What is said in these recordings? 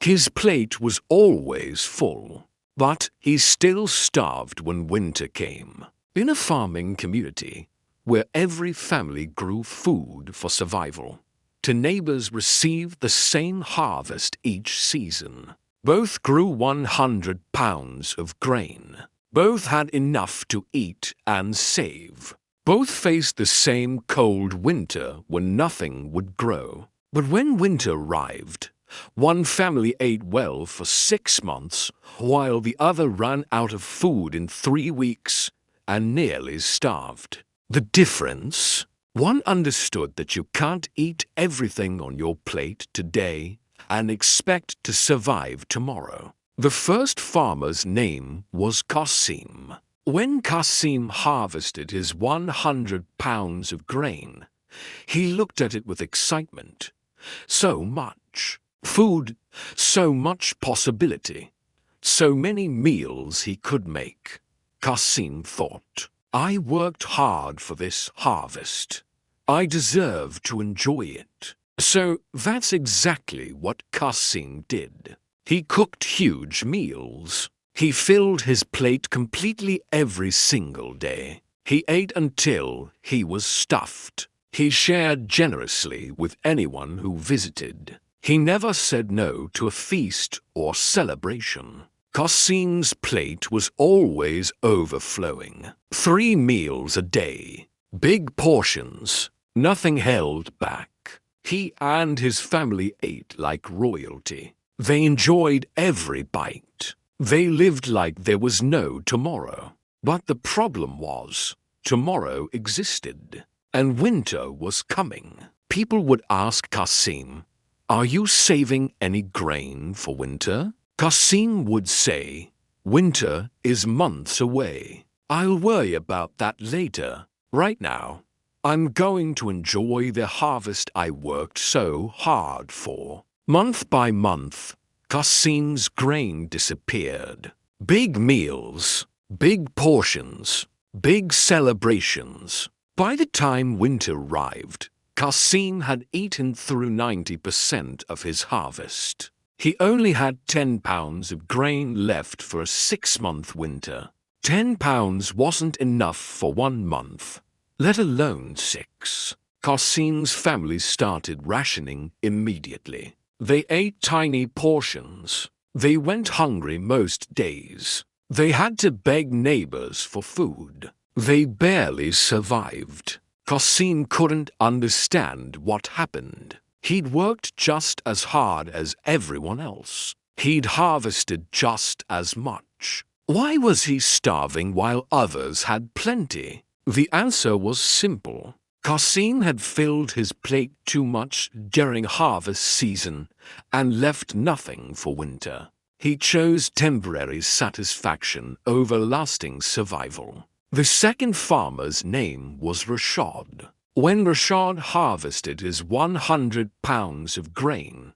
His plate was always full, but he still starved when winter came. In a farming community, where every family grew food for survival, two neighbors received the same harvest each season. Both grew 100 pounds of grain. Both had enough to eat and save. Both faced the same cold winter when nothing would grow. But when winter arrived, one family ate well for 6 months, while the other ran out of food in 3 weeks and nearly starved. The difference? One understood that you can't eat everything on your plate today and expect to survive tomorrow. The first farmer's name was Clason. When Clason harvested his 100 pounds of grain, he looked at it with excitement. So much food, so much possibility, so many meals he could make. Clason thought, I worked hard for this harvest. I deserve to enjoy it. So that's exactly what Clason did. He cooked huge meals. He filled his plate completely every single day. He ate until he was stuffed. He shared generously with anyone who visited. He never said no to a feast or celebration. Clason's plate was always overflowing. 3 meals a day. Big portions. Nothing held back. He and his family ate like royalty. They enjoyed every bite. They lived like there was no tomorrow. But the problem was, tomorrow existed, and winter was coming. People would ask Clason, are you saving any grain for winter? Clason would say, winter is months away. I'll worry about that later. Right now, I'm going to enjoy the harvest I worked so hard for. Month by month, Clason's grain disappeared. Big meals, big portions, big celebrations. By the time winter arrived, Clason had eaten through 90% of his harvest. He only had 10 pounds of grain left for a 6-month winter. 10 pounds wasn't enough for 1 month, let alone 6. Clason's family started rationing immediately. They ate tiny portions. They went hungry most days. They had to beg neighbors for food. They barely survived. Clason couldn't understand what happened. He'd worked just as hard as everyone else. He'd harvested just as much. Why was he starving while others had plenty? The answer was simple. Clason had filled his plate too much during harvest season and left nothing for winter. He chose temporary satisfaction over lasting survival. The second farmer's name was Rashad. When Rashad harvested his 100 pounds of grain,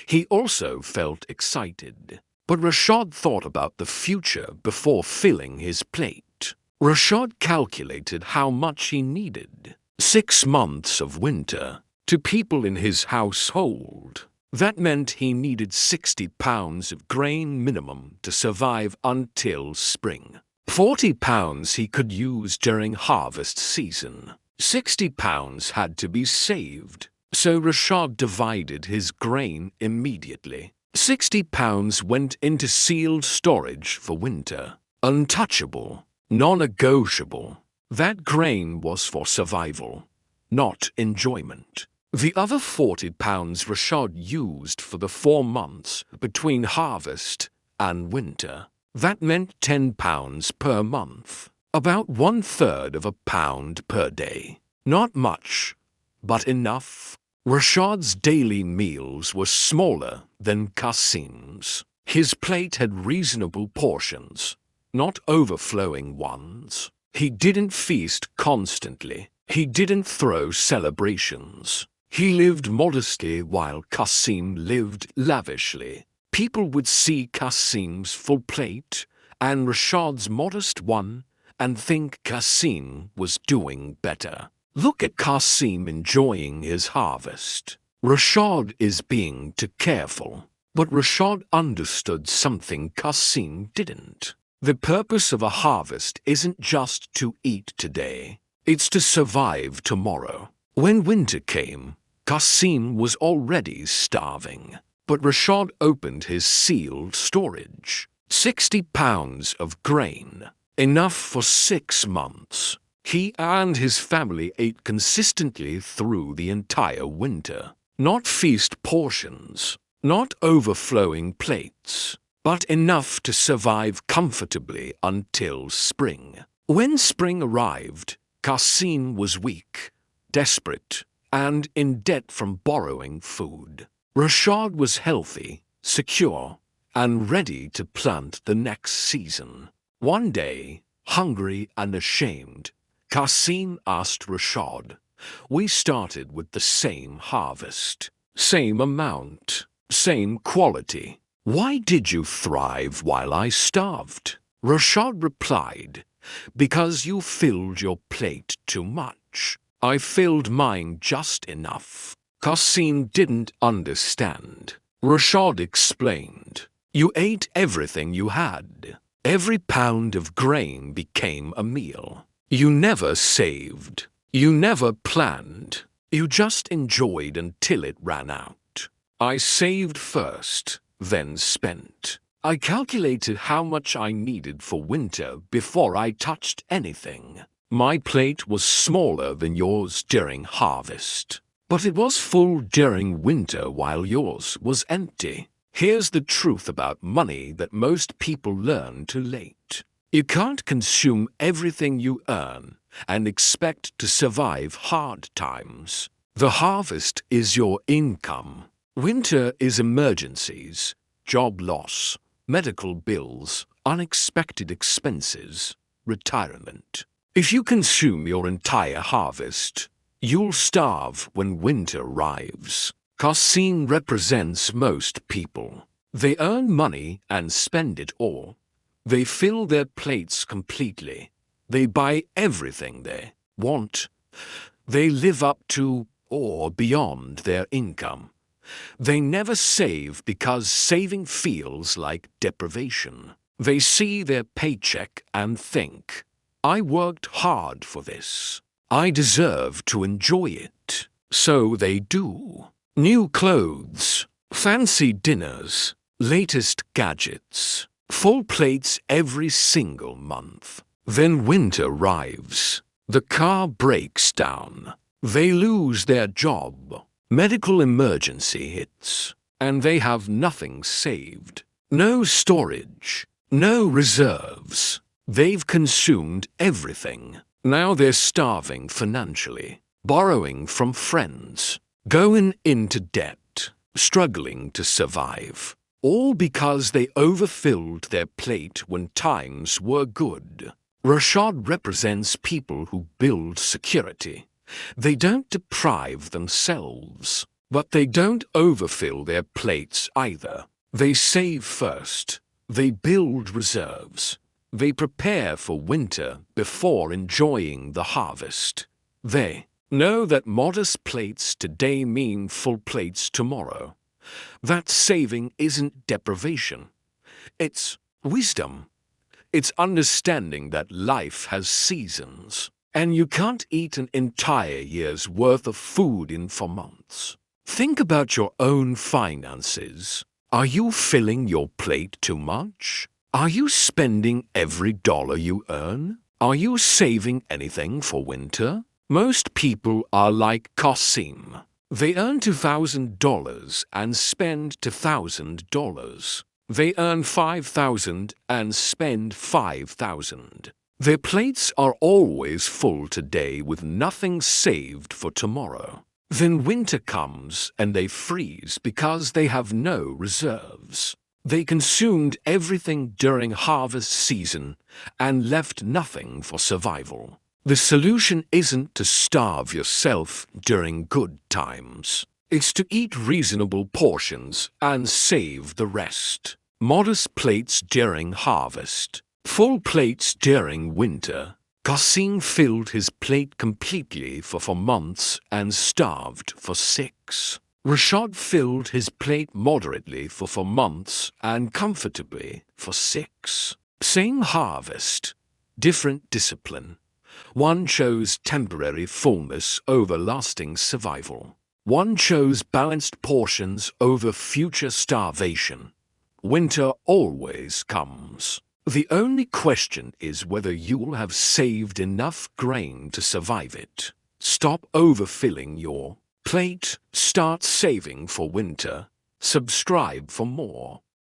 he also felt excited. But Rashad thought about the future before filling his plate. Rashad calculated how much he needed. 6 months of winter. To people in his household, that meant he needed 60 pounds of grain minimum to survive until spring. 40 pounds he could use during harvest season. 60 pounds had to be saved, so Rashad divided his grain immediately. 60 pounds went into sealed storage for winter. Untouchable, non-negotiable. That grain was for survival, not enjoyment. The other 40 pounds Rashad used for the 4 months between harvest and winter. That meant 10 pounds per month, about 1/3 of a pound per day. Not much, but enough. Rashad's daily meals were smaller than Clason's. His plate had reasonable portions, not overflowing ones. He didn't feast constantly. He didn't throw celebrations. He lived modestly while Clason lived lavishly. People would see Clason's full plate and Rashad's modest one and think Clason was doing better. Look at Clason enjoying his harvest. Rashad is being too careful. But Rashad understood something Qasim didn't. The purpose of a harvest isn't just to eat today. It's to survive tomorrow. When winter came, Qasim was already starving. But Rashad opened his sealed storage. 60 pounds of grain, enough for 6 months. He and his family ate consistently through the entire winter. Not feast portions, not overflowing plates, but enough to survive comfortably until spring. When spring arrived, Qasim was weak, desperate, and in debt from borrowing food. Rashad was healthy, secure, and ready to plant the next season. One day, hungry and ashamed, Qasim asked Rashad, "We started with the same harvest, same amount, same quality. Why did you thrive while I starved?" Rashad replied, "Because you filled your plate too much. I filled mine just enough." Qasim didn't understand. Rashad explained, "You ate everything you had. Every pound of grain became a meal. You never saved. You never planned. You just enjoyed until it ran out. I saved first, then spent. I calculated how much I needed for winter before I touched anything. My plate was smaller than yours during harvest, but it was full during winter while yours was empty." Here's the truth about money that most people learn too late. You can't consume everything you earn and expect to survive hard times. The harvest is your income. Winter is emergencies, job loss, medical bills, unexpected expenses, retirement. If you consume your entire harvest, you'll starve when winter arrives. Qasim represents most people. They earn money and spend it all. They fill their plates completely. They buy everything they want. They live up to or beyond their income. They never save because saving feels like deprivation. They see their paycheck and think, "I worked hard for this. I deserve to enjoy it." So they do. New clothes, fancy dinners, latest gadgets, full plates every single month. Then winter arrives. The car breaks down. They lose their job. Medical emergency hits, and they have nothing saved. No storage, no reserves. They've consumed everything. Now they're starving financially, borrowing from friends, going into debt, struggling to survive, all because they overfilled their plate when times were good. Rashad represents people who build security. They don't deprive themselves, but they don't overfill their plates either. They save first. They build reserves. They prepare for winter before enjoying the harvest. They know that modest plates today mean full plates tomorrow. That saving isn't deprivation. It's wisdom. It's understanding that life has seasons, and you can't eat an entire year's worth of food in 4 months. Think about your own finances. Are you filling your plate too much? Are you spending every dollar you earn? Are you saving anything for winter? Most people are like Qasim. They earn $2,000 and spend $2,000. They earn $5,000 and spend $5,000. Their plates are always full today with nothing saved for tomorrow. Then winter comes and they freeze because they have no reserves. They consumed everything during harvest season and left nothing for survival. The solution isn't to starve yourself during good times. It's to eat reasonable portions and save the rest. Modest plates during harvest, full plates during winter. Qasim filled his plate completely for 4 months and starved for 6. Rashad filled his plate moderately for 4 months and comfortably for 6. Same harvest, different discipline. One chose temporary fullness over lasting survival. One chose balanced portions over future starvation. Winter always comes. The only question is whether you'll have saved enough grain to survive it. Stop overfilling your plate, start saving for winter. Subscribe for more.